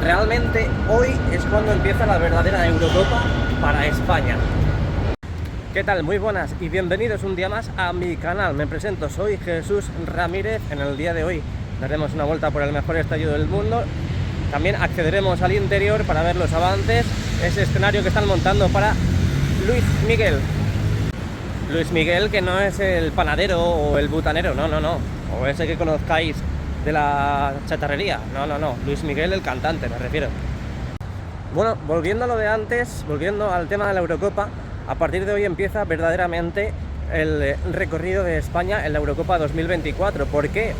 realmente hoy es cuando empieza la verdadera Eurocopa para España. ¿Qué tal? Muy buenas y bienvenidos un día más a mi canal. Me presento, soy Jesús Ramírez. En el día de hoy daremos una vuelta por el mejor estadio del mundo. También accederemos al interior para ver los avances, ese escenario que están montando para Luis Miguel. Luis Miguel, que no es el panadero o el butanero, no, o ese que conozcáis de la chatarrería, no, Luis Miguel el cantante me refiero. Bueno, volviendo a lo de antes, volviendo al tema de la Eurocopa, a partir de hoy empieza verdaderamente el recorrido de España en la Eurocopa 2024. ¿Por qué?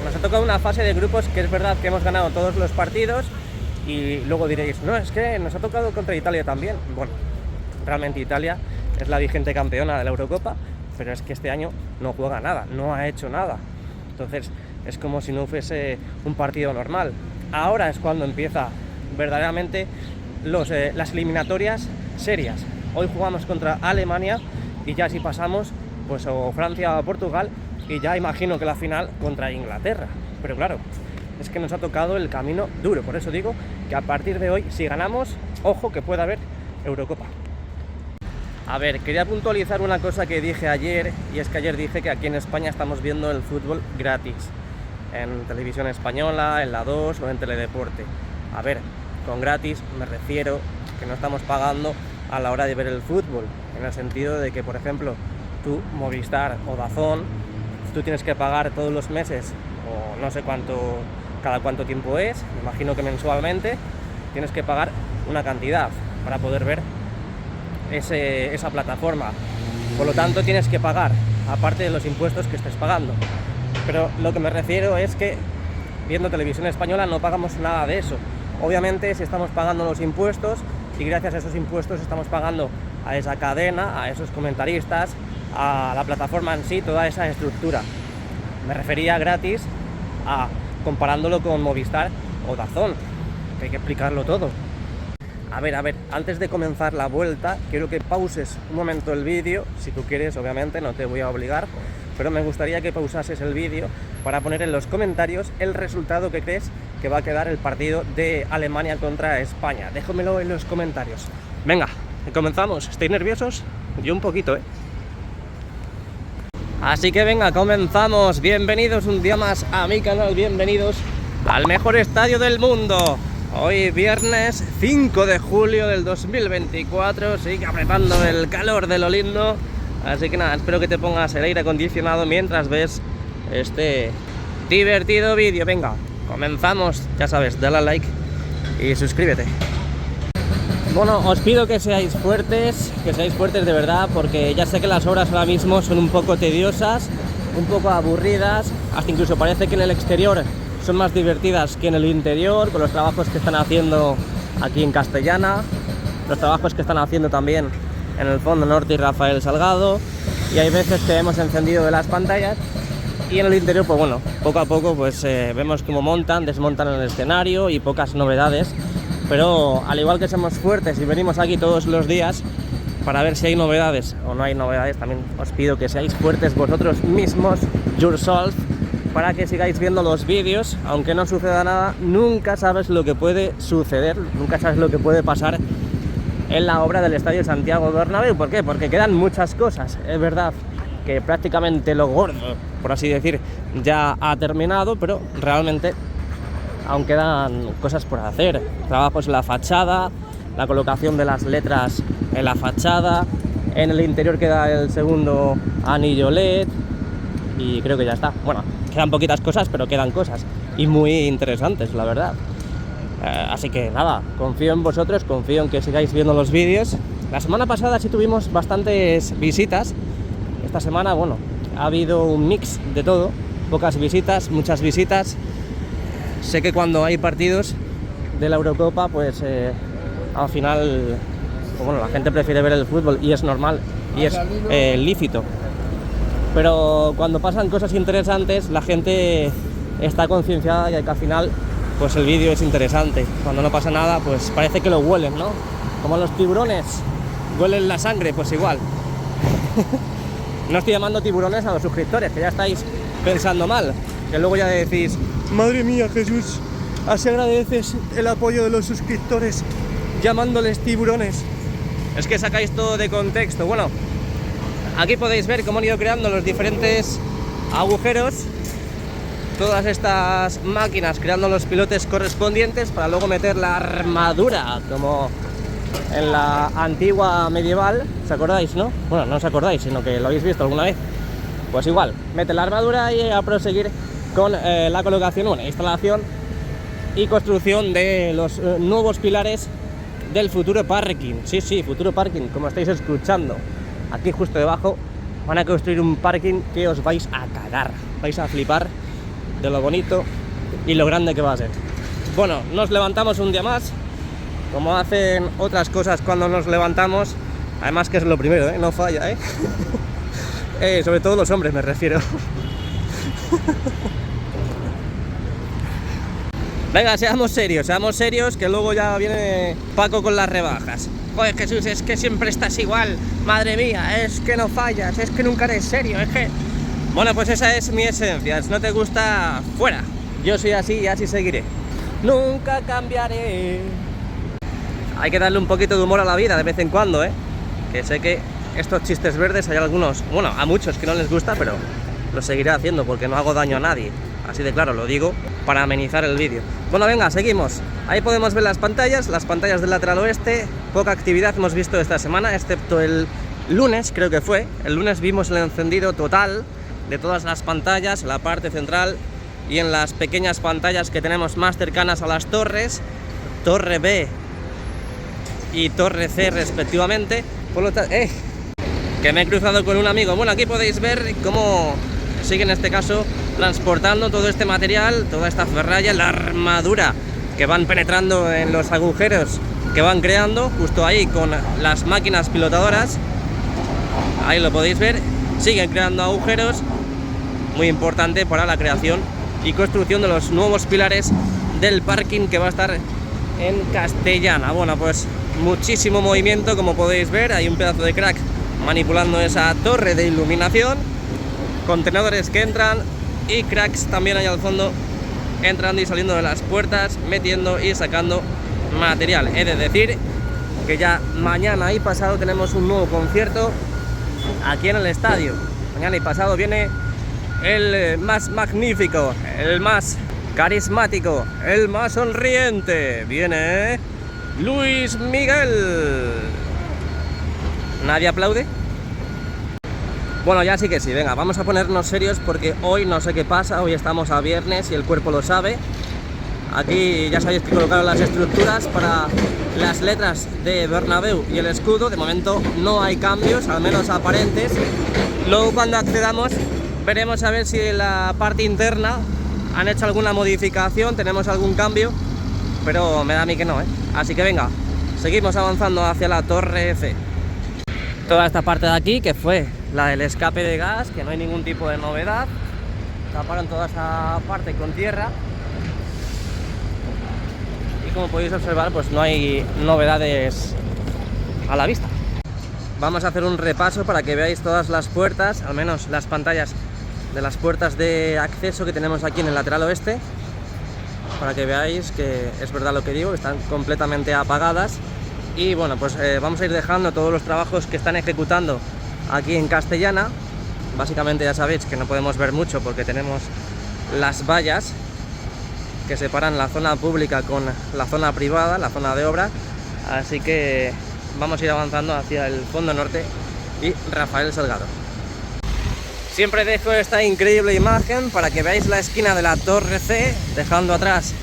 Nos ha tocado una fase de grupos que es verdad que hemos ganado todos los partidos y luego diréis, no, es que nos ha tocado contra Italia también. Bueno, realmente Italia es la vigente campeona de la Eurocopa, pero es que este año no juega nada, no ha hecho nada. Entonces es como si no fuese un partido normal. Ahora es cuando empieza verdaderamente las eliminatorias serias. Hoy jugamos contra Alemania y ya si pasamos, pues o Francia o Portugal, y ya imagino que la final contra Inglaterra. Pero claro, es que nos ha tocado el camino duro. Por eso digo que a partir de hoy, si ganamos, ojo que puede haber Eurocopa. A ver, quería puntualizar una cosa que dije ayer, y es que ayer dije que aquí en España estamos viendo el fútbol gratis, en televisión española, en la 2 o en Teledeporte. A ver, con gratis me refiero que no estamos pagando a la hora de ver el fútbol, en el sentido de que, por ejemplo, tú, Movistar o DAZN, tú tienes que pagar todos los meses, o no sé cada cuánto tiempo es, me imagino que mensualmente, tienes que pagar una cantidad para poder ver esa plataforma. Por lo tanto, tienes que pagar, aparte de los impuestos que estés pagando. Pero lo que me refiero es que, viendo televisión española, no pagamos nada de eso. Obviamente, si estamos pagando los impuestos, y gracias a esos impuestos estamos pagando a esa cadena, a esos comentaristas, a la plataforma en sí, toda esa estructura. Me refería gratis comparándolo con Movistar o DAZN, que hay que explicarlo todo. A ver, antes de comenzar la vuelta, quiero que pauses un momento el vídeo, si tú quieres, obviamente, no te voy a obligar, pero me gustaría que pausases el vídeo para poner en los comentarios el resultado que crees que va a quedar el partido de Alemania contra España. Déjamelo en los comentarios. Venga, comenzamos. ¿Estáis nerviosos? Yo un poquito, ¿eh? Así que venga, comenzamos. Bienvenidos un día más a mi canal, bienvenidos al mejor estadio del mundo. Hoy viernes 5 de julio del 2024, sigue apretando el calor de lo lindo. Así que nada, espero que te pongas el aire acondicionado mientras ves este divertido vídeo. Venga, comenzamos, ya sabes, dale a like y suscríbete. Bueno, os pido que seáis fuertes de verdad, porque ya sé que las obras ahora mismo son un poco tediosas, un poco aburridas, hasta incluso parece que en el exterior son más divertidas que en el interior, con los trabajos que están haciendo aquí en Castellana, los trabajos que están haciendo también en el Fondo Norte y Rafael Salgado, y hay veces que hemos encendido de las pantallas y en el interior, pues bueno, poco a poco pues vemos cómo desmontan el escenario y pocas novedades. Pero al igual que somos fuertes y venimos aquí todos los días para ver si hay novedades o no hay novedades, también os pido que seáis fuertes vosotros mismos, yourself, para que sigáis viendo los vídeos. Aunque no suceda nada, nunca sabes lo que puede suceder, nunca sabes lo que puede pasar en la obra del Estadio Santiago Bernabéu. ¿Por qué? Porque quedan muchas cosas. Es verdad que prácticamente lo gordo, por así decir, ya ha terminado, pero realmente aún quedan cosas por hacer, trabajos en la fachada, la colocación de las letras en la fachada, en el interior queda el segundo anillo LED y creo que ya está. Bueno, quedan poquitas cosas, pero quedan cosas y muy interesantes, la verdad. Así que nada, confío en vosotros, confío en que sigáis viendo los vídeos. La semana pasada sí tuvimos bastantes visitas. Esta semana, bueno, ha habido un mix de todo, pocas visitas, muchas visitas. Sé que cuando hay partidos de la Eurocopa, pues al final, pues bueno, la gente prefiere ver el fútbol y es normal y es lícito. Pero cuando pasan cosas interesantes, la gente está concienciada de que al final, pues el vídeo es interesante. Cuando no pasa nada, pues parece que lo huelen, ¿no? Como los tiburones huelen la sangre, pues igual. No estoy llamando tiburones a los suscriptores, que ya estáis pensando mal, que luego ya decís, madre mía, Jesús, Así agradeces el apoyo de los suscriptores llamándoles tiburones. Es que sacáis todo de contexto. Bueno, aquí podéis ver cómo han ido creando los diferentes agujeros, todas estas máquinas creando los pilotes correspondientes para luego meter la armadura como en la antigua medieval. ¿Os acordáis, no? Bueno, no os acordáis, sino que lo habéis visto alguna vez. Pues igual, mete la armadura y a proseguir con la colocación, bueno, instalación y construcción de los nuevos pilares del futuro parking. Sí, sí, futuro parking, como estáis escuchando. Aquí justo debajo van a construir un parking que os vais a cagar. Vais a flipar de lo bonito y lo grande que va a ser. Bueno, nos levantamos un día más, como hacen otras cosas cuando nos levantamos. Además que es lo primero, no falla, sobre todo los hombres me refiero. Venga, seamos serios, que luego ya viene Paco con las rebajas. Joder, Jesús, es que siempre estás igual. Madre mía, es que no fallas, es que nunca eres serio, es que... Bueno, pues esa es mi esencia. Si no te gusta, fuera. Yo soy así y así seguiré. Nunca cambiaré. Hay que darle un poquito de humor a la vida de vez en cuando, que sé que estos chistes verdes hay algunos, bueno, a muchos que no les gusta, pero lo seguiré haciendo porque no hago daño a nadie. Así de claro, lo digo para amenizar el vídeo. Bueno, venga, seguimos. Ahí podemos ver las pantallas del lateral oeste. Poca actividad hemos visto esta semana, excepto el lunes, creo que fue. El lunes vimos el encendido total de todas las pantallas, en la parte central y en las pequeñas pantallas que tenemos más cercanas a las torres, Torre B y Torre C respectivamente. Por lo tanto, que me he cruzado con un amigo. Bueno, aquí podéis ver cómo sigue en este caso transportando todo este material, toda esta ferralla, la armadura que van penetrando en los agujeros que van creando, justo ahí con las máquinas pilotadoras. Ahí lo podéis ver, siguen creando agujeros, muy importante para la creación y construcción de los nuevos pilares del parking que va a estar en Castellana. Bueno, pues muchísimo movimiento, como podéis ver. Hay un pedazo de crack manipulando esa torre de iluminación, contenedores que entran y cracks también ahí al fondo entrando y saliendo de las puertas, metiendo y sacando material. He de decir que ya mañana y pasado tenemos un nuevo concierto aquí en el estadio. Mañana y pasado viene el más magnífico, el más carismático, el más sonriente. Viene Luis Miguel. ¿Nadie aplaude? Bueno, ya sí que sí, venga, vamos a ponernos serios porque hoy no sé qué pasa, hoy estamos a viernes y el cuerpo lo sabe. Aquí ya sabéis que colocaron las estructuras para las letras de Bernabéu y el escudo. De momento no hay cambios, al menos aparentes. Luego cuando accedamos veremos a ver si en la parte interna han hecho alguna modificación, tenemos algún cambio, pero me da a mí que no, Así que venga, seguimos avanzando hacia la Torre C. Toda esta parte de aquí, que fue la del escape de gas, que no hay ningún tipo de novedad. Taparon toda esa parte con tierra. Y como podéis observar, pues no hay novedades a la vista. Vamos a hacer un repaso para que veáis todas las puertas, al menos las pantallas de las puertas de acceso que tenemos aquí en el lateral oeste, para que veáis que es verdad lo que digo, están completamente apagadas. Y bueno, pues vamos a ir dejando todos los trabajos que están ejecutando aquí en Castellana. Básicamente ya sabéis que no podemos ver mucho porque tenemos las vallas que separan la zona pública con la zona privada, la zona de obra. Así que vamos a ir avanzando hacia el fondo norte y Rafael Salgado. Siempre dejo esta increíble imagen para que veáis la esquina de la Torre C, dejando atrás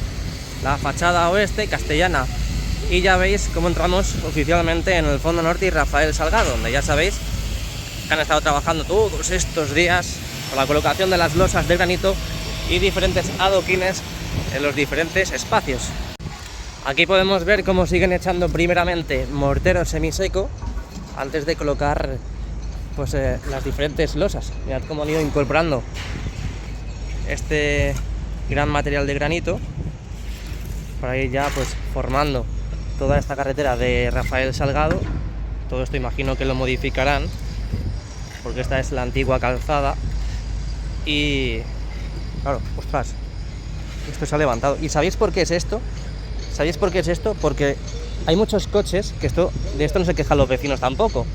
la fachada oeste, Castellana. Y ya veis cómo entramos oficialmente en el fondo norte y Rafael Salgado, donde ya sabéis que han estado trabajando todos estos días con la colocación de las losas de granito y diferentes adoquines en los diferentes espacios. Aquí podemos ver cómo siguen echando primeramente mortero semiseco antes de colocar pues las diferentes losas. Mirad cómo han ido incorporando este gran material de granito para ir ya pues formando toda esta carretera de Rafael Salgado. Todo esto imagino que lo modificarán porque esta es la antigua calzada y claro, ostras, Esto se ha levantado. ¿Y sabéis por qué es esto? ¿Sabéis por qué es esto? Porque hay muchos coches que de esto no se quejan los vecinos tampoco.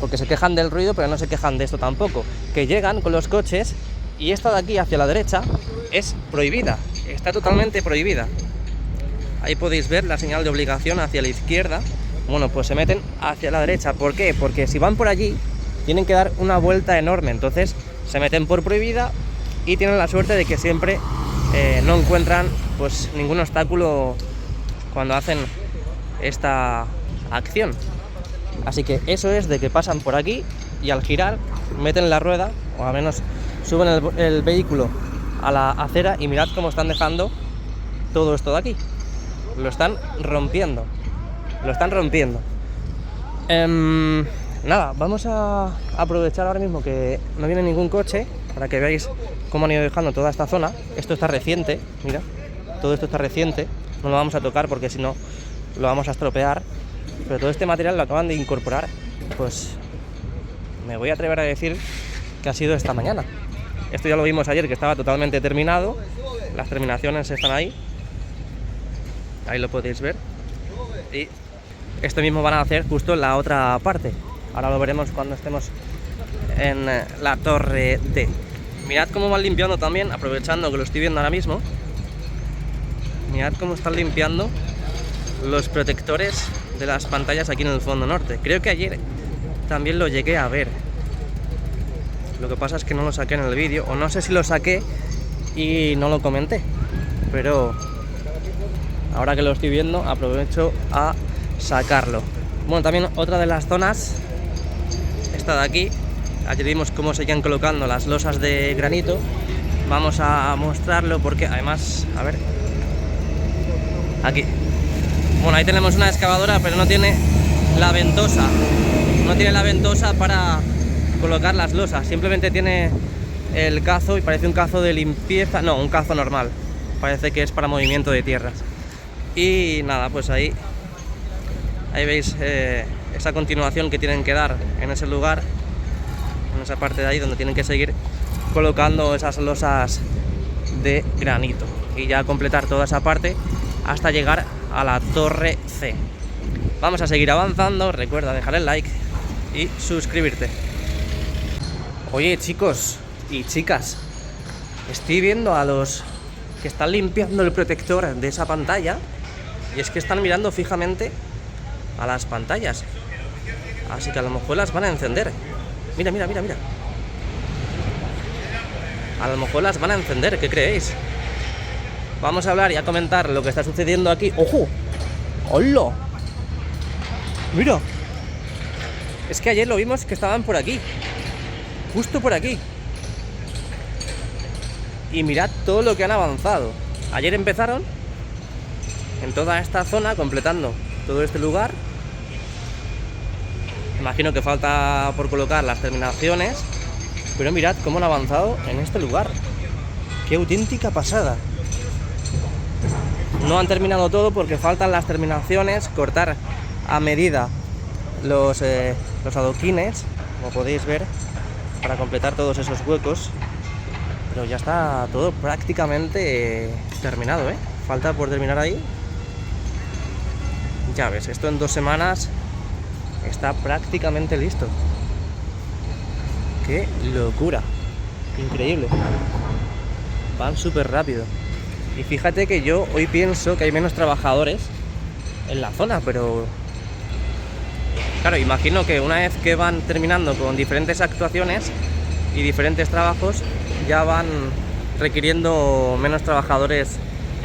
Porque se quejan del ruido, pero no se quejan de esto tampoco. Que llegan con los coches y esta de aquí hacia la derecha es prohibida. Está totalmente prohibida. Ahí podéis ver la señal de obligación hacia la izquierda. Bueno, pues se meten hacia la derecha. ¿Por qué? Porque si van por allí, tienen que dar una vuelta enorme. Entonces se meten por prohibida y tienen la suerte de que siempre no encuentran pues ningún obstáculo cuando hacen esta acción. Así que eso es de que pasan por aquí y al girar meten la rueda, o al menos suben el vehículo a la acera, y mirad cómo están dejando todo esto de aquí. Lo están rompiendo. Lo están rompiendo. Nada, vamos a aprovechar ahora mismo que no viene ningún coche para que veáis cómo han ido dejando toda esta zona. Esto está reciente, mira, todo esto está reciente. No lo vamos a tocar porque si no lo vamos a estropear. Pero todo este material lo acaban de incorporar, pues me voy a atrever a decir que ha sido esta mañana. Esto ya lo vimos ayer, que estaba totalmente terminado. Las terminaciones están ahí. Ahí lo podéis ver. Y esto mismo van a hacer justo en la otra parte. Ahora lo veremos cuando estemos en la torre D. Mirad cómo van limpiando también, aprovechando que lo estoy viendo ahora mismo. Mirad cómo están limpiando los protectores de las pantallas aquí en el fondo norte. Creo que ayer también lo llegué a ver. Lo que pasa es que no lo saqué en el vídeo, o no sé si lo saqué y no lo comenté. Pero ahora que lo estoy viendo, aprovecho a sacarlo. Bueno, también otra de las zonas, esta de aquí. Ayer vimos cómo seguían colocando las losas de granito. Vamos a mostrarlo porque además, a ver, aquí. Bueno, ahí tenemos una excavadora, pero no tiene la ventosa. No tiene la ventosa para colocar las losas. Simplemente tiene el cazo y parece un cazo de limpieza. No, un cazo normal. Parece que es para movimiento de tierras. Y nada, pues ahí veis esa continuación que tienen que dar en ese lugar, en esa parte de ahí donde tienen que seguir colocando esas losas de granito. Y ya completar toda esa parte hasta llegar a la torre C. Vamos a seguir avanzando. Recuerda dejar el like y suscribirte. Oye, chicos y chicas, estoy viendo a los que están limpiando el protector de esa pantalla, y es que están mirando fijamente a las pantallas. Así que a lo mejor las van a encender. Mira, mira, mira, mira. A lo mejor las van a encender, ¿qué creéis? Vamos a hablar y a comentar lo que está sucediendo aquí. ¡Ojo! ¡Hola! ¡Mira! Es que ayer lo vimos que estaban por aquí. Justo por aquí. Y mirad todo lo que han avanzado. Ayer empezaron en toda esta zona, completando todo este lugar. Imagino que falta por colocar las terminaciones, pero mirad cómo han avanzado en este lugar. ¡Qué auténtica pasada! No han terminado todo porque faltan las terminaciones, cortar a medida los adoquines, como podéis ver, para completar todos esos huecos. Pero ya está todo prácticamente terminado, ¿eh? Falta por terminar ahí. Ya ves, esto en 2 semanas está prácticamente listo. ¡Qué locura! Increíble. Van súper rápido. Y fíjate que yo hoy pienso que hay menos trabajadores en la zona, pero claro, imagino que una vez que van terminando con diferentes actuaciones y diferentes trabajos, ya van requiriendo menos trabajadores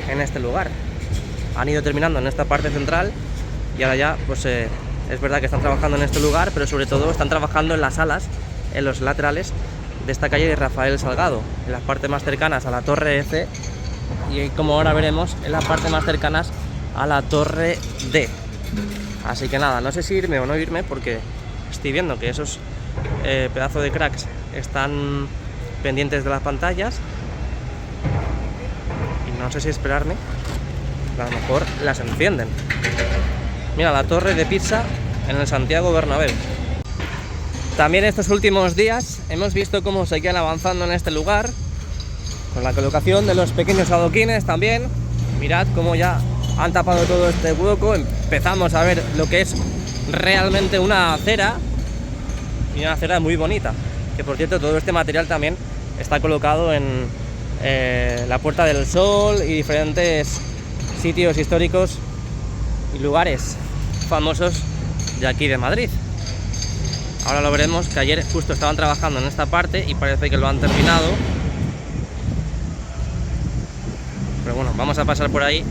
en este lugar. Han ido terminando en esta parte central y ahora ya, pues es verdad que están trabajando en este lugar, pero sobre todo están trabajando en las alas, en los laterales de esta calle de Rafael Salgado, en las partes más cercanas a la torre C, y como ahora veremos, en las partes más cercanas a la torre D. Así que nada, no sé si irme o no irme, porque estoy viendo que esos pedazos de cracks están pendientes de las pantallas y no sé si esperarme. A lo mejor las encienden. Mira, la torre de Pisa en el Santiago Bernabéu. También estos últimos días hemos visto cómo seguían avanzando en este lugar con la colocación de los pequeños adoquines también. Mirad cómo ya han tapado todo este hueco. Empezamos a ver lo que es realmente una acera, y una acera muy bonita, que por cierto todo este material también está colocado en la Puerta del Sol y diferentes sitios históricos y lugares famosos de aquí de Madrid. Ahora lo veremos, que ayer justo estaban trabajando en esta parte y parece que lo han terminado. Pero bueno, vamos a pasar por ahí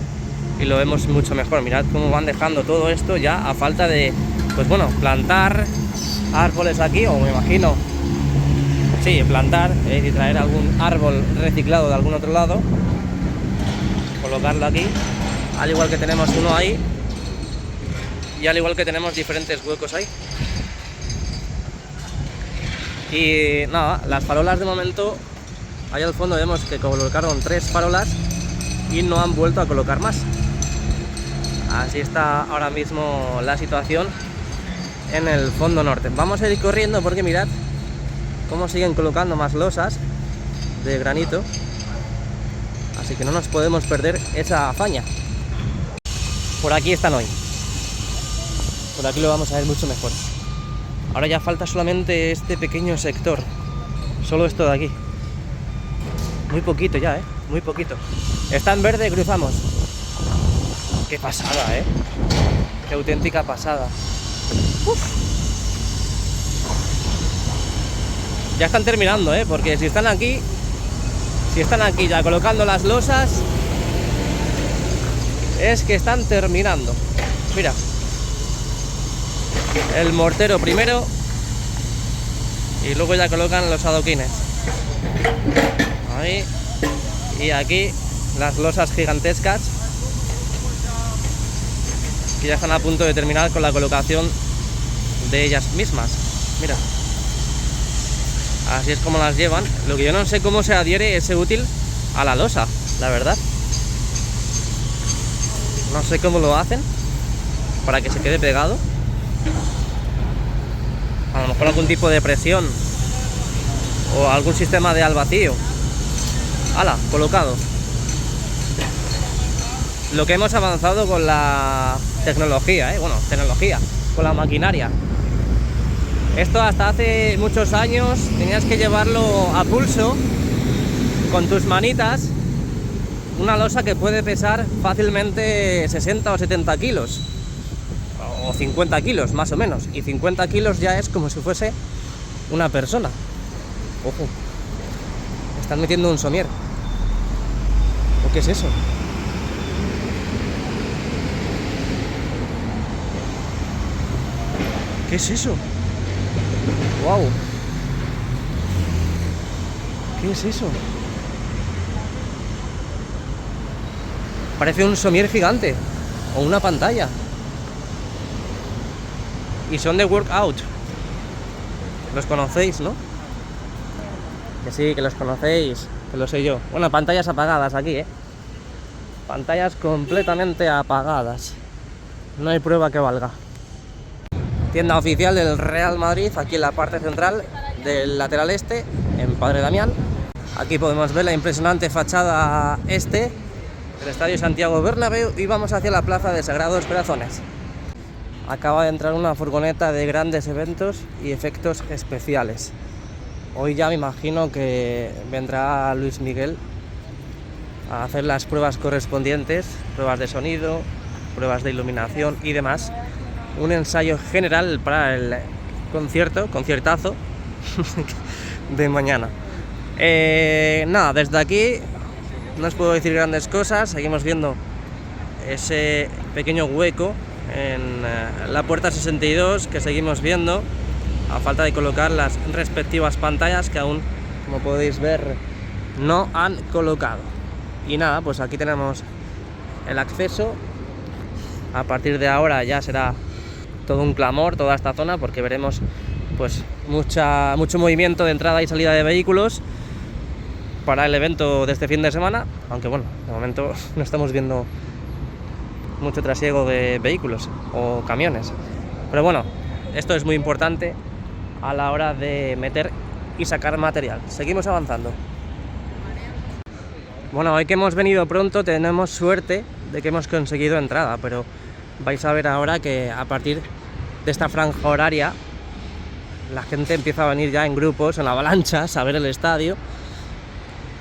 y lo vemos mucho mejor. Mirad cómo van dejando todo esto ya a falta de, pues bueno, plantar árboles aquí, o me imagino, sí, plantar y traer algún árbol reciclado de algún otro lado, colocarlo aquí, al igual que tenemos uno ahí y al igual que tenemos diferentes huecos ahí. Y nada, las farolas de momento, ahí al fondo vemos que colocaron 3 farolas y no han vuelto a colocar más. Así está ahora mismo la situación en el fondo norte. Vamos a ir corriendo porque mirad cómo siguen colocando más losas de granito, así que no nos podemos perder esa hazaña. Por aquí están hoy, por aquí lo vamos a ver mucho mejor. Ahora ya falta solamente este pequeño sector, solo esto de aquí. Muy poquito ya, muy poquito. Está en verde, cruzamos. Qué pasada, qué auténtica pasada. Uf. Ya están terminando, porque si están aquí ya colocando las losas, es que están terminando. Mira, el mortero primero y luego ya colocan los adoquines ahí, y aquí las losas gigantescas que ya están a punto de terminar con la colocación de ellas mismas. Mira, así es como las llevan. Lo que yo no sé cómo se adhiere ese útil a la losa, la verdad. No sé cómo lo hacen para que se quede pegado. A lo mejor algún tipo de presión o algún sistema de al vacío. ¡Hala! Colocado. Lo que hemos avanzado con la tecnología, bueno, tecnología, con la maquinaria. Esto hasta hace muchos años tenías que llevarlo a pulso con tus manitas. Una losa que puede pesar fácilmente 60 o 70 kilos. O 50 kilos, más o menos. Y 50 kilos ya es como si fuese una persona. Ojo. Están metiendo un somier. ¿O qué es eso? ¿Qué es eso? ¡Wow! ¿Qué es eso? Parece un somier gigante. O una pantalla. Y son de Workout. Los conocéis, ¿no? Que sí, que los conocéis, que lo sé yo. Bueno, pantallas apagadas aquí, Pantallas completamente apagadas. No hay prueba que valga. Tienda oficial del Real Madrid, aquí en la parte central del lateral este, en Padre Damián. Aquí podemos ver la impresionante fachada este del Estadio Santiago Bernabéu y vamos hacia la Plaza de Sagrados Corazones. Acaba de entrar una furgoneta de grandes eventos y efectos especiales. Hoy ya me imagino que vendrá Luis Miguel a hacer las pruebas correspondientes, pruebas de sonido, pruebas de iluminación y demás. Un ensayo general para el conciertazo de mañana. Nada, desde aquí no os puedo decir grandes cosas. Seguimos viendo ese pequeño hueco en la puerta 62 que seguimos viendo, a falta de colocar las respectivas pantallas que aún, como podéis ver, no han colocado. Y nada, pues aquí tenemos el acceso. A partir de ahora ya será todo un clamor toda esta zona, porque veremos pues mucho movimiento de entrada y salida de vehículos para el evento de este fin de semana, aunque bueno, de momento no estamos viendo mucho trasiego de vehículos o camiones, pero bueno, esto es muy importante a la hora de meter y sacar material. Seguimos avanzando. Bueno, hoy que hemos venido pronto tenemos suerte de que hemos conseguido entrada, pero vais a ver ahora que a partir de esta franja horaria la gente empieza a venir ya en grupos, en avalanchas, a ver el estadio.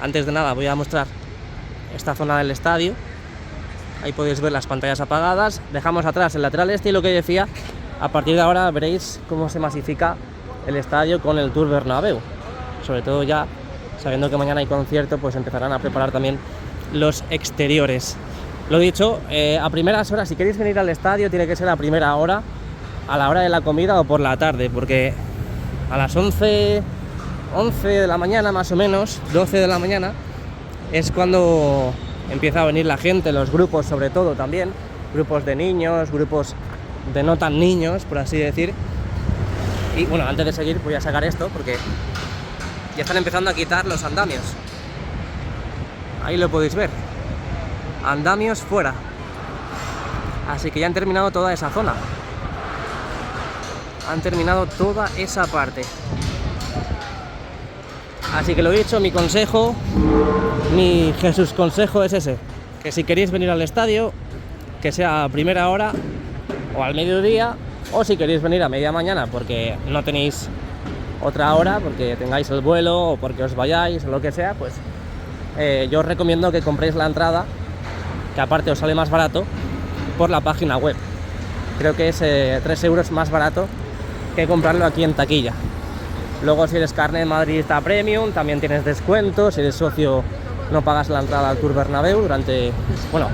Antes de nada voy a mostrar esta zona del estadio. Ahí podéis ver las pantallas apagadas. Dejamos atrás el lateral este y lo que decía, a partir de ahora veréis cómo se masifica el estadio con el Tour Bernabéu. Sobre todo ya sabiendo que mañana hay concierto, pues empezarán a preparar también los exteriores. Lo dicho, a primeras horas, si queréis venir al estadio, tiene que ser a primera hora, a la hora de la comida o por la tarde, porque a las 11 de la mañana más o menos, 12 de la mañana, es cuando empieza a venir la gente, los grupos sobre todo también, grupos de niños, grupos de no tan niños, por así decir. Y bueno, antes de seguir voy a sacar esto porque ya están empezando a quitar los andamios. Ahí lo podéis ver, andamios fuera. Así que ya han terminado toda esa zona. Han terminado toda esa parte. Así que lo he dicho, mi consejo, mi Jesús consejo es ese, que si queréis venir al estadio, que sea a primera hora o al mediodía, o si queréis venir a media mañana porque no tenéis otra hora, porque tengáis el vuelo o porque os vayáis o lo que sea, pues yo os recomiendo que compréis la entrada, que aparte os sale más barato, por la página web. Creo que es 3 euros más barato que comprarlo aquí en taquilla. Luego si eres carnet madridista premium también tienes descuentos. Si eres socio no pagas la entrada al Tour Bernabéu durante... Bueno,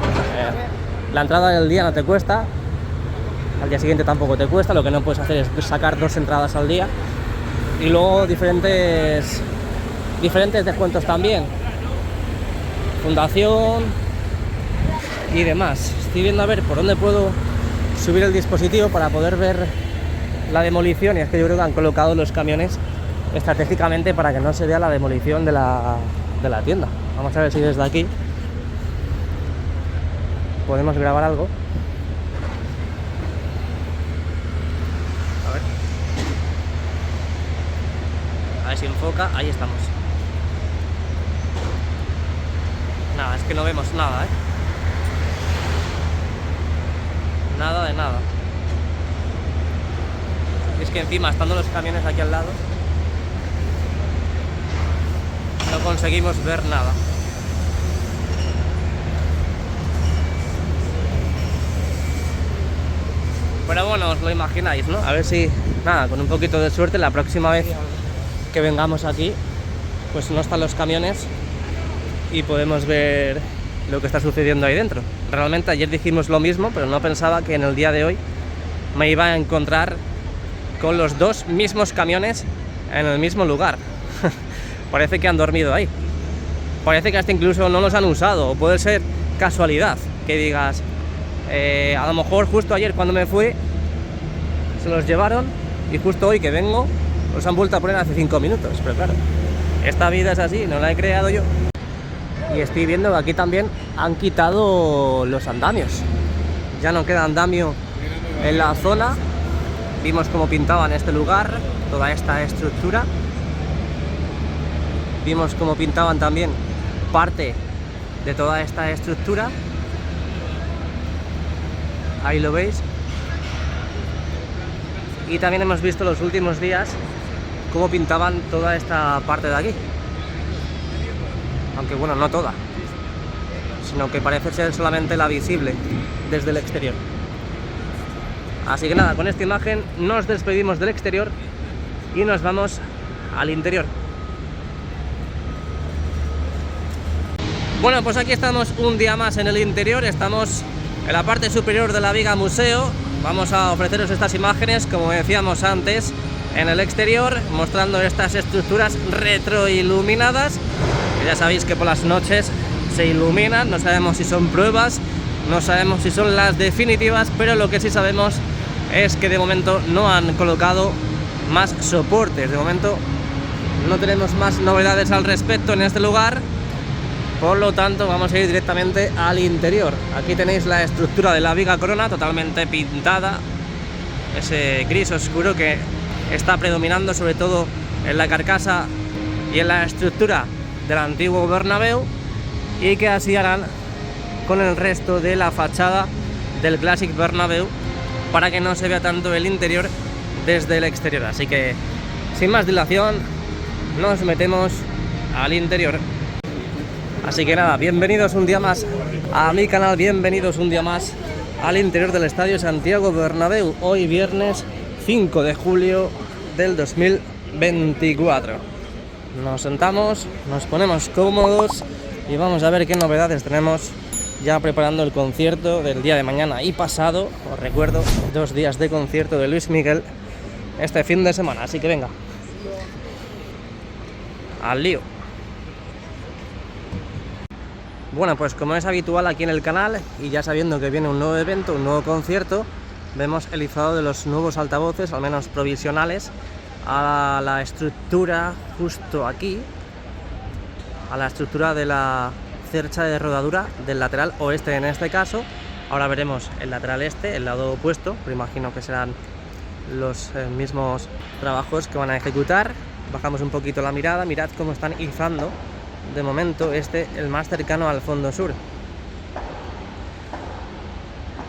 la entrada del día no te cuesta, al día siguiente tampoco te cuesta. Lo que no puedes hacer es sacar 2 entradas al día. Y luego diferentes descuentos también, fundación y demás. Estoy viendo a ver por dónde puedo subir el dispositivo para poder ver la demolición, y es que yo creo que han colocado los camiones estratégicamente para que no se vea la demolición de la tienda. Vamos a ver si desde aquí podemos grabar algo. A ver si enfoca, ahí estamos. Nada, es que no vemos nada, Nada de nada. Es que encima, estando los camiones aquí al lado, no conseguimos ver nada. Pero bueno, os lo imagináis, ¿no? A ver si, nada, con un poquito de suerte, la próxima vez que vengamos aquí, pues no están los camiones y podemos ver lo que está sucediendo ahí dentro. Realmente ayer dijimos lo mismo, pero no pensaba que en el día de hoy me iba a encontrar con los 2 mismos camiones en el mismo lugar. Parece que han dormido ahí. Parece que hasta incluso no los han usado, o puede ser casualidad, que digas, a lo mejor justo ayer cuando me fui se los llevaron y justo hoy que vengo los han vuelto a poner hace 5 minutos. Pero claro, esta vida es así, no la he creado yo. Y estoy viendo que aquí también han quitado los andamios. Ya no queda andamio en la zona. Vimos cómo pintaban este lugar, toda esta estructura. Vimos cómo pintaban también parte de toda esta estructura. Ahí lo veis. Y también hemos visto los últimos días cómo pintaban toda esta parte de aquí. Aunque bueno, no toda, sino que parece ser solamente la visible desde el exterior. Así que nada, con esta imagen nos despedimos del exterior y nos vamos al interior. Bueno, pues aquí estamos un día más en el interior. Estamos en la parte superior de la viga museo. Vamos a ofreceros estas imágenes, como decíamos antes, en el exterior, mostrando estas estructuras retroiluminadas, que ya sabéis que por las noches se iluminan. No sabemos si son pruebas, no sabemos si son las definitivas, pero lo que sí sabemos es que de momento no han colocado más soportes. De momento no tenemos más novedades al respecto en este lugar, por lo tanto vamos a ir directamente al interior. Aquí tenéis la estructura de la viga corona totalmente pintada, ese gris oscuro que está predominando sobre todo en la carcasa y en la estructura del antiguo Bernabéu. y que así harán con el resto de la fachada del Clásic Bernabéu para que no se vea tanto el interior desde el exterior. Así que sin más dilación nos metemos al interior. Así que nada, bienvenidos un día más a mi canal, bienvenidos un día más al interior del Estadio Santiago Bernabéu. Hoy viernes 5 de julio del 2024. Nos sentamos, nos ponemos cómodos y vamos a ver qué novedades tenemos ya preparando el concierto del día de mañana y pasado. Os recuerdo, 2 días de concierto de Luis Miguel este fin de semana, así que venga, al lío. Bueno, pues como es habitual aquí en el canal y ya sabiendo que viene un nuevo evento, un nuevo concierto, vemos el izado de los nuevos altavoces, al menos provisionales, a la estructura justo aquí, a la estructura de la cercha de rodadura del lateral oeste en este caso. Ahora veremos el lateral este, el lado opuesto, pero imagino que serán los mismos trabajos que van a ejecutar. Bajamos un poquito la mirada, mirad cómo están izando de momento el más cercano al fondo sur.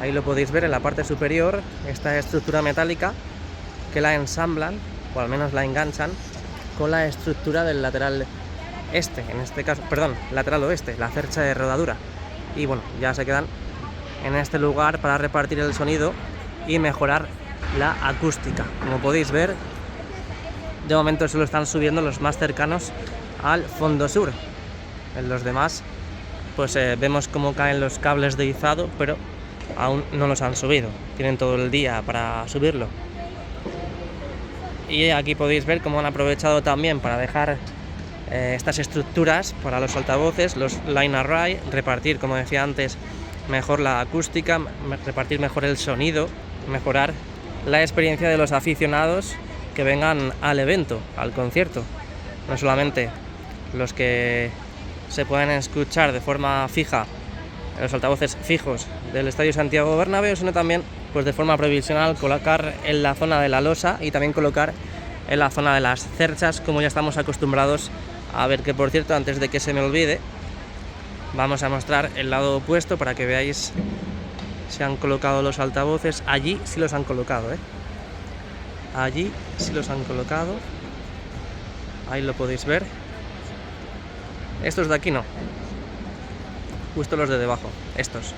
Ahí lo podéis ver en la parte superior, esta estructura metálica que la ensamblan, o al menos la enganchan, con la estructura del lateral este, en este caso, perdón, lateral oeste, la cercha de rodadura. Y bueno, ya se quedan en este lugar para repartir el sonido y mejorar la acústica. Como podéis ver, de momento solo están subiendo los más cercanos al fondo sur. En los demás pues vemos cómo caen los cables de izado, pero aún no los han subido, tienen todo el día para subirlo. Y aquí podéis ver cómo han aprovechado también para dejar estas estructuras para los altavoces, los line array, repartir, como decía antes, mejor la acústica, repartir mejor el sonido, mejorar la experiencia de los aficionados que vengan al evento, al concierto. No solamente los que se pueden escuchar de forma fija en los altavoces fijos del Estadio Santiago Bernabéu, sino también pues de forma provisional colocar en la zona de la losa y también colocar en la zona de las cerchas, como ya estamos acostumbrados a ver. Que por cierto, antes de que se me olvide, vamos a mostrar el lado opuesto para que veáis si han colocado los altavoces. Allí sí los han colocado, allí sí los han colocado, ahí lo podéis ver. Estos de aquí no, justo los de debajo, estos.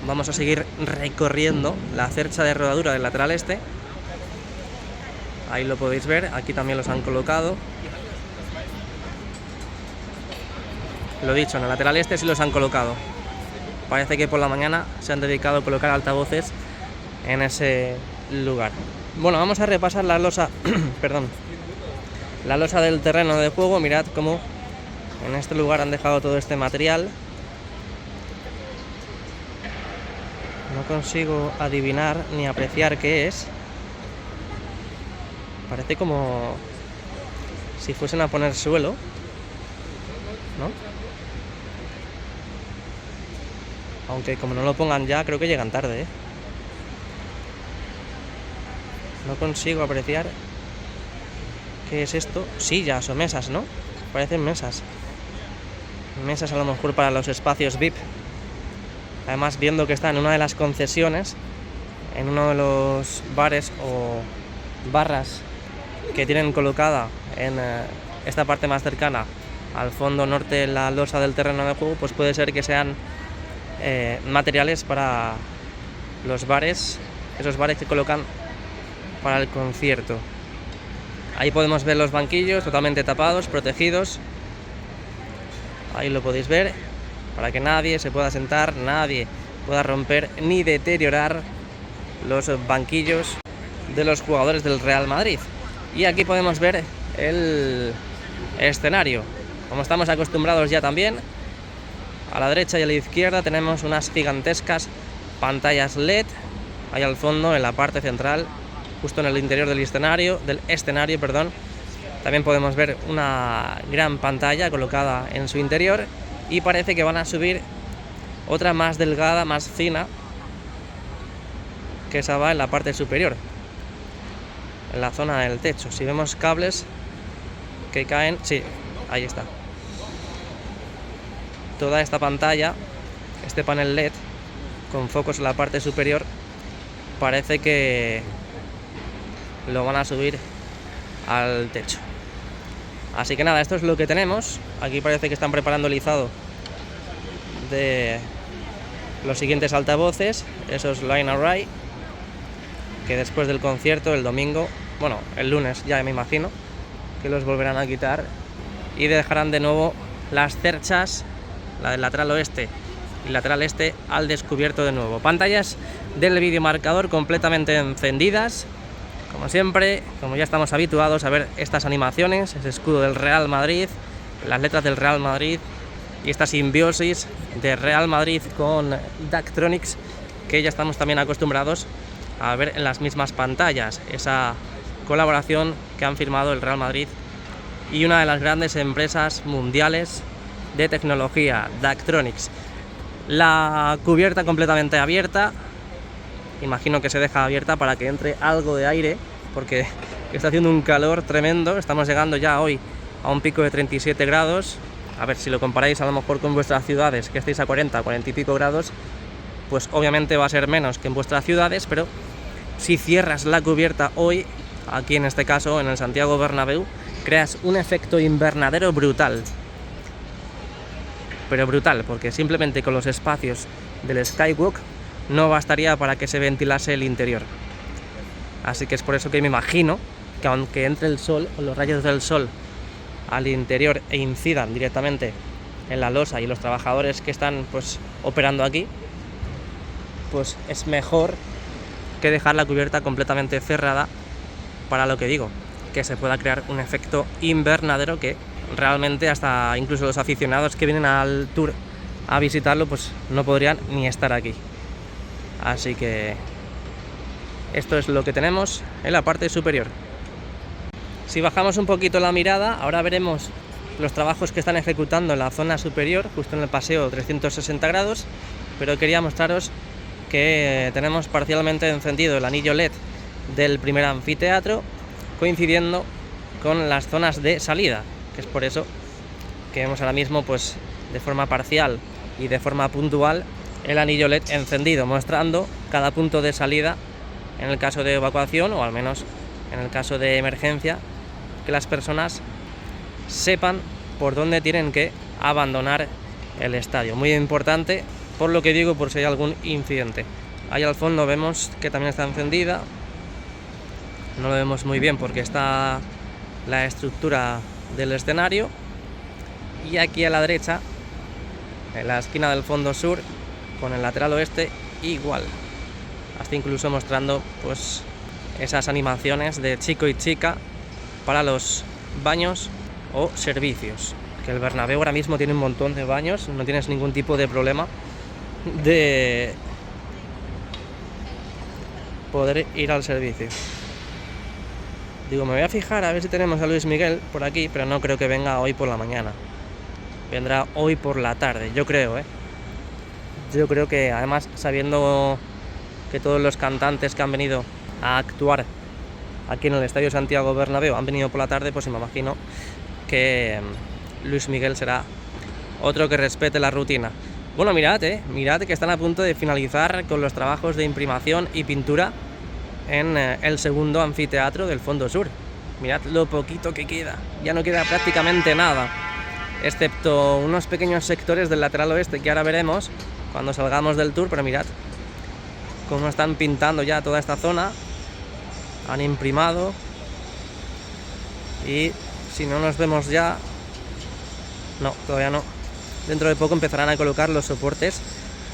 Vamos a seguir recorriendo la cercha de rodadura del lateral este. Ahí lo podéis ver, aquí también los han colocado. Lo dicho, en el lateral este sí los han colocado. Parece que por la mañana se han dedicado a colocar altavoces en ese lugar. Bueno, vamos a repasar la losa, perdón, la losa del terreno de juego. Mirad cómo en este lugar han dejado todo este material. No consigo adivinar ni apreciar qué es. Parece como si fuesen a poner suelo, ¿no? Aunque como no lo pongan ya, creo que llegan tarde, No consigo apreciar qué es esto. Sillas o mesas, ¿no? Parecen mesas. Mesas a lo mejor para los espacios VIP. Además, viendo que está en una de las concesiones, en uno de los bares o barras que tienen colocada en esta parte más cercana al fondo norte de la losa del terreno de juego, pues puede ser que sean materiales para los bares, esos bares que colocan para el concierto. Ahí podemos ver los banquillos totalmente tapados, protegidos. Ahí lo podéis ver, para que nadie se pueda sentar, nadie pueda romper ni deteriorar los banquillos de los jugadores del Real Madrid. Y aquí podemos ver el escenario, como estamos acostumbrados ya también. A la derecha y a la izquierda tenemos unas gigantescas pantallas LED, ahí al fondo, en la parte central, justo en el interior del escenario, También podemos ver una gran pantalla colocada en su interior, y parece que van a subir otra más delgada, más fina, que esa va en la parte superior, en la zona del techo. Si vemos cables que caen, sí, ahí está. toda esta pantalla, este panel LED con focos en la parte superior, parece que lo van a subir al techo. Así que nada, esto es lo que tenemos. Aquí parece que están preparando el izado de los siguientes altavoces, esos Line Array, que después del concierto, el domingo, bueno, el lunes ya me imagino, que los volverán a quitar y dejarán de nuevo las cerchas, la del lateral oeste y lateral este, al descubierto de nuevo. Pantallas del videomarcador completamente encendidas, como siempre, como ya estamos habituados a ver estas animaciones, ese escudo del Real Madrid, las letras del Real Madrid y esta simbiosis de Real Madrid con Daktronics, que ya estamos también acostumbrados a ver en las mismas pantallas, esa colaboración que han firmado el Real Madrid y una de las grandes empresas mundiales de tecnología, Daktronics. La cubierta completamente abierta, imagino que se deja abierta para que entre algo de aire, porque está haciendo un calor tremendo. Estamos llegando ya hoy a un pico de 37 grados. A ver, si lo comparáis a lo mejor con vuestras ciudades, que estéis a 40 y pico grados, pues obviamente va a ser menos que en vuestras ciudades, pero si cierras la cubierta hoy, aquí en este caso en el Santiago Bernabéu, creas un efecto invernadero brutal. Pero brutal, porque simplemente con los espacios del Skywalk no bastaría para que se ventilase el interior. Así que es por eso que me imagino que aunque entre el sol o los rayos del sol al interior e incidan directamente en la losa y los trabajadores que están pues operando aquí, pues es mejor que dejar la cubierta completamente cerrada, para lo que digo, que se pueda crear un efecto invernadero que realmente hasta incluso los aficionados que vienen al tour a visitarlo pues no podrían ni estar aquí. Así que esto es lo que tenemos en la parte superior. Si bajamos un poquito la mirada, ahora veremos los trabajos que están ejecutando en la zona superior, justo en el paseo 360 grados, pero quería mostraros que tenemos parcialmente encendido el anillo LED del primer anfiteatro, coincidiendo con las zonas de salida, que es por eso que vemos ahora mismo pues de forma parcial y de forma puntual el anillo LED encendido, mostrando cada punto de salida en el caso de evacuación, o al menos en el caso de emergencia, que las personas sepan por dónde tienen que abandonar el estadio. Muy importante, por lo que digo, por si hay algún incidente. Ahí al fondo vemos que también está encendida, no lo vemos muy bien porque está la estructura del escenario, y aquí a la derecha, en la esquina del fondo sur, con el lateral oeste, igual, hasta incluso mostrando pues esas animaciones de chico y chica para los baños o servicios, que el Bernabéu ahora mismo tiene un montón de baños, no tienes ningún tipo de problema de poder ir al servicio. Digo, me voy a fijar a ver si tenemos a Luis Miguel por aquí, pero no creo que venga hoy por la mañana. Vendrá hoy por la tarde, yo creo, Yo creo que además, sabiendo que todos los cantantes que han venido a actuar aquí en el Estadio Santiago Bernabéu han venido por la tarde, pues me imagino que Luis Miguel será otro que respete la rutina. Bueno, mirad que están a punto de finalizar con los trabajos de imprimación y pintura en el segundo anfiteatro del fondo sur. Mirad lo poquito que queda, ya no queda prácticamente nada, excepto unos pequeños sectores del lateral oeste que ahora veremos cuando salgamos del tour, pero mirad cómo están pintando ya toda esta zona, han imprimado, y si no nos vemos ya, no, todavía no, dentro de poco empezarán a colocar los soportes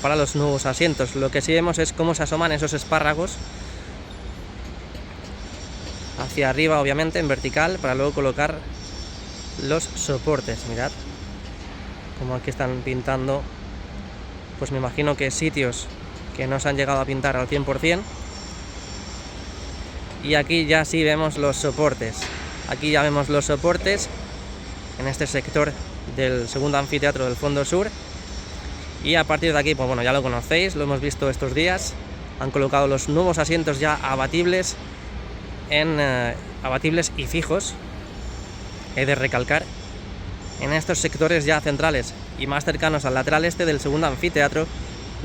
para los nuevos asientos. Lo que sí vemos es cómo se asoman esos espárragos hacia arriba, obviamente en vertical, para luego colocar los soportes. Mirad como aquí están pintando, pues me imagino que sitios que no se han llegado a pintar al 100%, y aquí ya sí vemos los soportes. Aquí ya vemos los soportes en este sector del segundo anfiteatro del fondo sur, y a partir de aquí, pues bueno, ya lo conocéis, lo hemos visto estos días, han colocado los nuevos asientos ya abatibles abatibles y fijos, he de recalcar, en estos sectores ya centrales y más cercanos al lateral este del segundo anfiteatro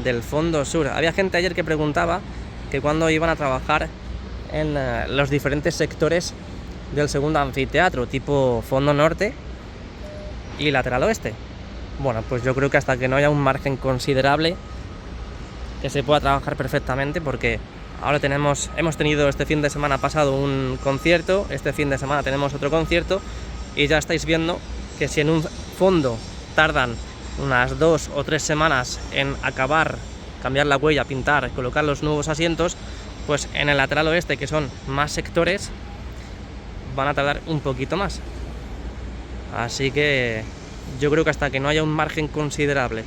del fondo sur. Había gente ayer que preguntaba que cuándo iban a trabajar en los diferentes sectores del segundo anfiteatro, tipo fondo norte y lateral oeste. Bueno, pues yo creo que hasta que no haya un margen considerable que se pueda trabajar perfectamente, porque ahora hemos tenido este fin de semana pasado un concierto, este fin de semana tenemos otro concierto, y ya estáis viendo que si en un fondo tardan unas 2 o 3 semanas en acabar, cambiar la huella, pintar, colocar los nuevos asientos, pues en el lateral oeste, que son más sectores, van a tardar un poquito más. Así que yo creo que hasta que no haya un margen considerable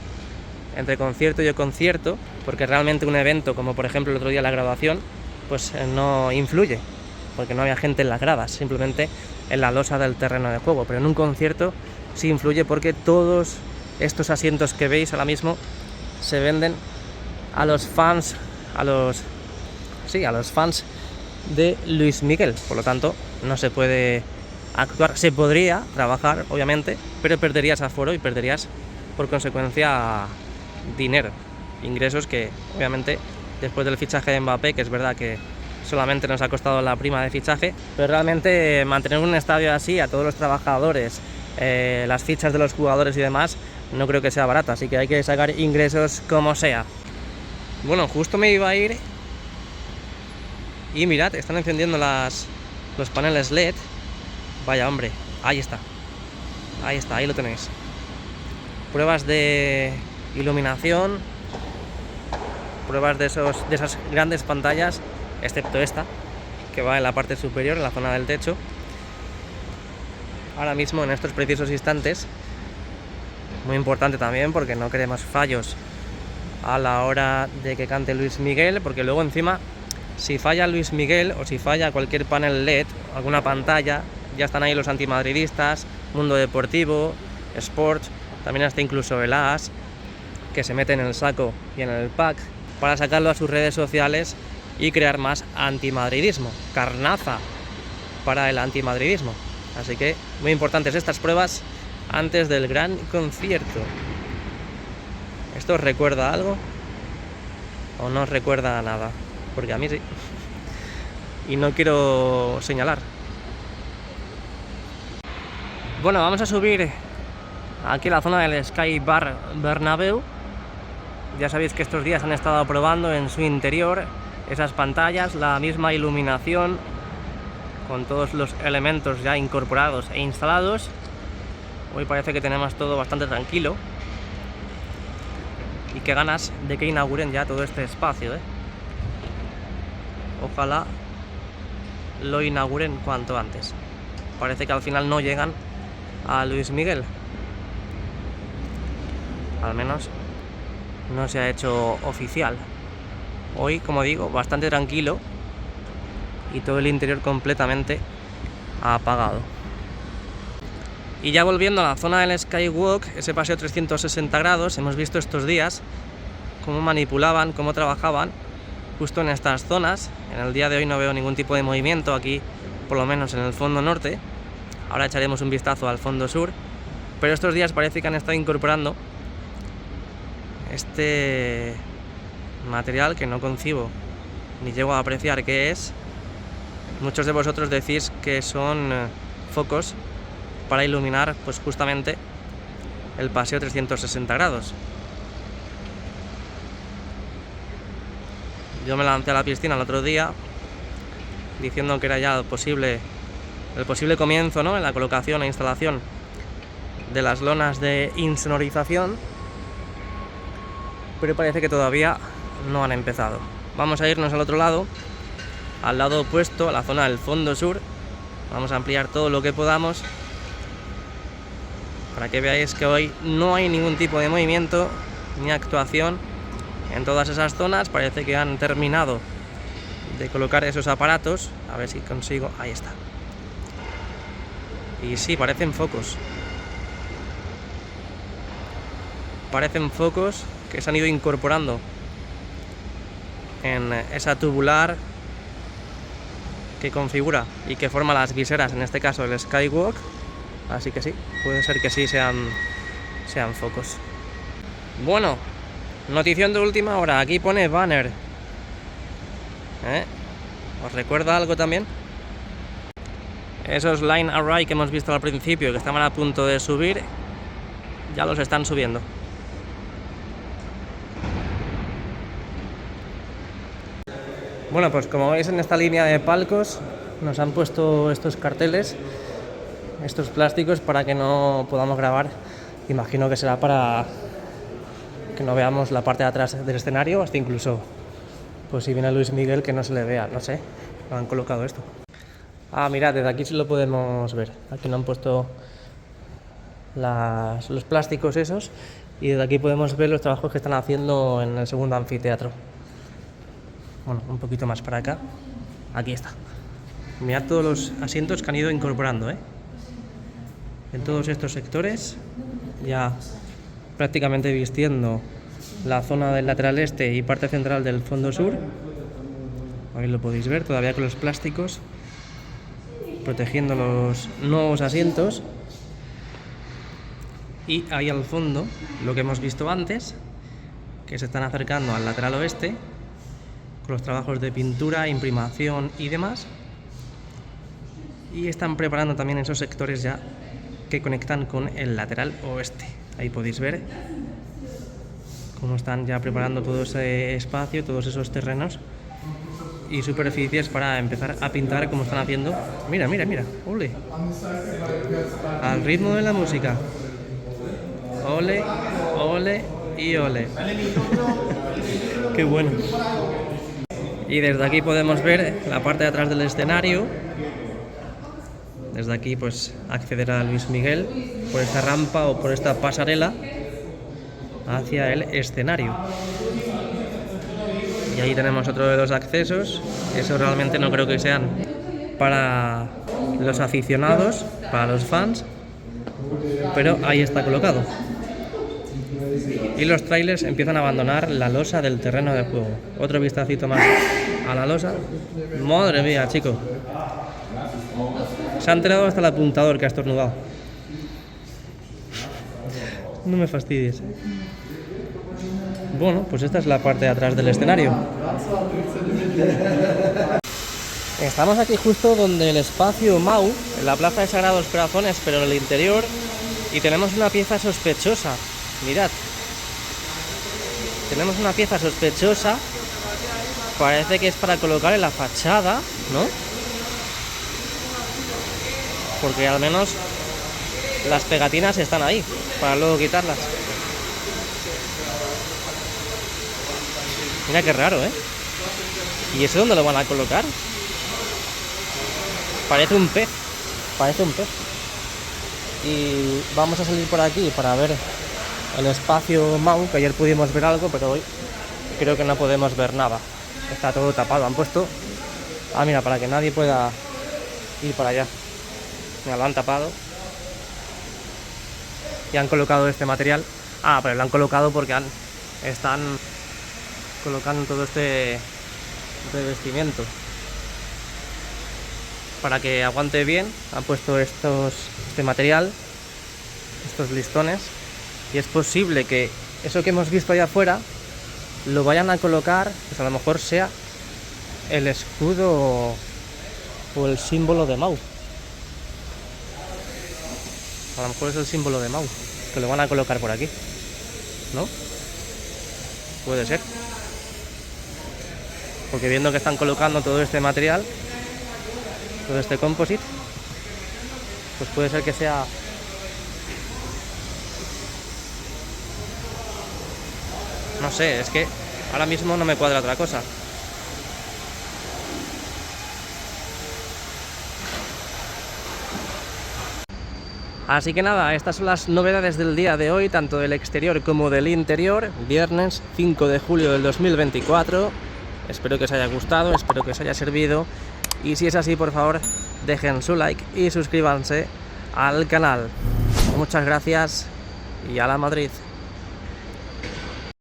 entre concierto y concierto, porque realmente un evento como por ejemplo el otro día la graduación, pues no influye, porque no había gente en las gradas, simplemente en la losa del terreno de juego. Pero en un concierto sí influye, porque todos estos asientos que veis ahora mismo se venden a los fans, a los fans de Luis Miguel. Por lo tanto, no se puede actuar. Se podría trabajar, obviamente, pero perderías aforo y perderías, por consecuencia, dinero, ingresos que, obviamente, después del fichaje de Mbappé, que es verdad que solamente nos ha costado la prima de fichaje, pero realmente mantener un estadio así a todos los trabajadores, las fichas de los jugadores y demás, no creo que sea barato, así que hay que sacar ingresos como sea. Bueno, justo me iba a ir y mirad, están encendiendo los paneles LED. Vaya hombre, ahí está, ahí lo tenéis. Pruebas de iluminación, pruebas de esas grandes pantallas, excepto esta, que va en la parte superior, en la zona del techo. Ahora mismo, en estos precisos instantes, muy importante también, porque no queremos fallos a la hora de que cante Luis Miguel, porque luego encima, si falla Luis Miguel o si falla cualquier panel LED, alguna pantalla, ya están ahí los antimadridistas, Mundo Deportivo, Sport, también hasta incluso el AS, que se mete en el saco y en el pack para sacarlo a sus redes sociales y crear más antimadridismo, carnaza para el antimadridismo. Así que muy importantes estas pruebas antes del gran concierto. ¿Esto os recuerda algo? ¿O no os recuerda a nada? Porque a mí sí. Y no quiero señalar. Bueno, vamos a subir aquí a la zona del Sky Bar Bernabéu. Ya sabéis que estos días han estado probando en su interior esas pantallas, la misma iluminación, con todos los elementos ya incorporados e instalados. Hoy parece que tenemos todo bastante tranquilo. Y qué ganas de que inauguren ya todo este espacio, ¿eh? Ojalá lo inauguren cuanto antes. Parece que al final no llegan a Luis Miguel. Al menos no se ha hecho oficial. Hoy, como digo, bastante tranquilo y todo el interior completamente apagado. Y ya volviendo a la zona del Skywalk, ese paseo 360 grados, hemos visto estos días cómo manipulaban, cómo trabajaban justo en estas zonas. En el día de hoy no veo ningún tipo de movimiento aquí, por lo menos en el fondo norte. Ahora echaremos un vistazo al fondo sur, pero estos días parece que han estado incorporando este material que no concibo ni llego a apreciar qué es. Muchos de vosotros decís que son focos para iluminar pues justamente el paseo 360 grados. Yo me lancé a la piscina el otro día diciendo que era ya el posible comienzo, ¿no?, en la colocación e instalación de las lonas de insonorización, pero parece que todavía no han empezado. Vamos a irnos al otro lado, al lado opuesto, a la zona del fondo sur. Vamos a ampliar todo lo que podamos para que veáis que hoy no hay ningún tipo de movimiento ni actuación en todas esas zonas. Parece que han terminado de colocar esos aparatos. A ver si consigo, ahí está. Y sí, parecen focos. Parecen focos que se han ido incorporando en esa tubular que configura y que forma las viseras, en este caso el Skywalk. Así que sí, puede ser que sí sean sean focos. Bueno, notición de última hora, aquí pone banner. ¿Os recuerda algo también? Esos line array que hemos visto al principio, que estaban a punto de subir, ya los están subiendo. Bueno, pues como veis en esta línea de palcos nos han puesto estos carteles, estos plásticos, para que no podamos grabar. Imagino que será para que no veamos la parte de atrás del escenario, hasta incluso pues si viene Luis Miguel que no se le vea, no sé, lo han colocado esto. Ah, mirad, desde aquí sí lo podemos ver. Aquí nos han puesto los plásticos esos, y desde aquí podemos ver los trabajos que están haciendo en el segundo anfiteatro. Bueno, un poquito más para acá. Aquí está. Mirad todos los asientos que han ido incorporando, en todos estos sectores, ya prácticamente vistiendo la zona del lateral este y parte central del fondo sur. Ahí lo podéis ver, todavía con los plásticos, protegiendo los nuevos asientos. Y ahí al fondo, lo que hemos visto antes, que se están acercando al lateral oeste, con los trabajos de pintura, imprimación y demás. Y están preparando también esos sectores ya que conectan con el lateral oeste. Ahí podéis ver cómo están ya preparando todo ese espacio, todos esos terrenos y superficies para empezar a pintar, como están haciendo. Mira, mira, mira, ole, al ritmo de la música, ole, ole y ole. Qué bueno. Y desde aquí podemos ver la parte de atrás del escenario. Desde aquí pues acceder a Luis Miguel por esta rampa o por esta pasarela hacia el escenario. Y ahí tenemos otro de los accesos. Eso realmente no creo que sean para los aficionados, para los fans, pero ahí está colocado. Y los trailers empiezan a abandonar la losa del terreno de juego. Otro vistacito más a la losa. Madre mía, chico. Se ha enterado hasta el apuntador que ha estornudado. No me fastidies. Bueno, pues esta es la parte de atrás del escenario. Estamos aquí justo donde el espacio Mau, en la Plaza de Sagrados Corazones, pero en el interior, y tenemos una pieza sospechosa. Mirad. Tenemos una pieza sospechosa. Parece que es para colocar en la fachada, ¿no? Porque al menos las pegatinas están ahí, para luego quitarlas. Mira qué raro, ¿eh? ¿Y eso dónde lo van a colocar? Parece un pez. Parece un pez. Y vamos a salir por aquí para ver el espacio Mau, que ayer pudimos ver algo, pero hoy creo que no podemos ver nada. Está todo tapado. Han puesto... Ah, mira, para que nadie pueda ir para allá. Mira, lo han tapado. Y han colocado este material. Ah, pero lo han colocado porque están colocando todo este revestimiento para que aguante bien. Han puesto este material, estos listones, y es posible que eso que hemos visto allá afuera lo vayan a colocar, pues a lo mejor sea el escudo o el símbolo de Mau. A lo mejor es el símbolo de Mau, que lo van a colocar por aquí, ¿no? Puede ser. Porque viendo que están colocando todo este material, todo este composite, pues puede ser que sea... No sé, es que ahora mismo no me cuadra otra cosa. Así que nada, estas son las novedades del día de hoy, tanto del exterior como del interior, viernes 5 de julio del 2024. Espero que os haya gustado, espero que os haya servido, y si es así, por favor, dejen su like y suscríbanse al canal. Muchas gracias y a la Madrid.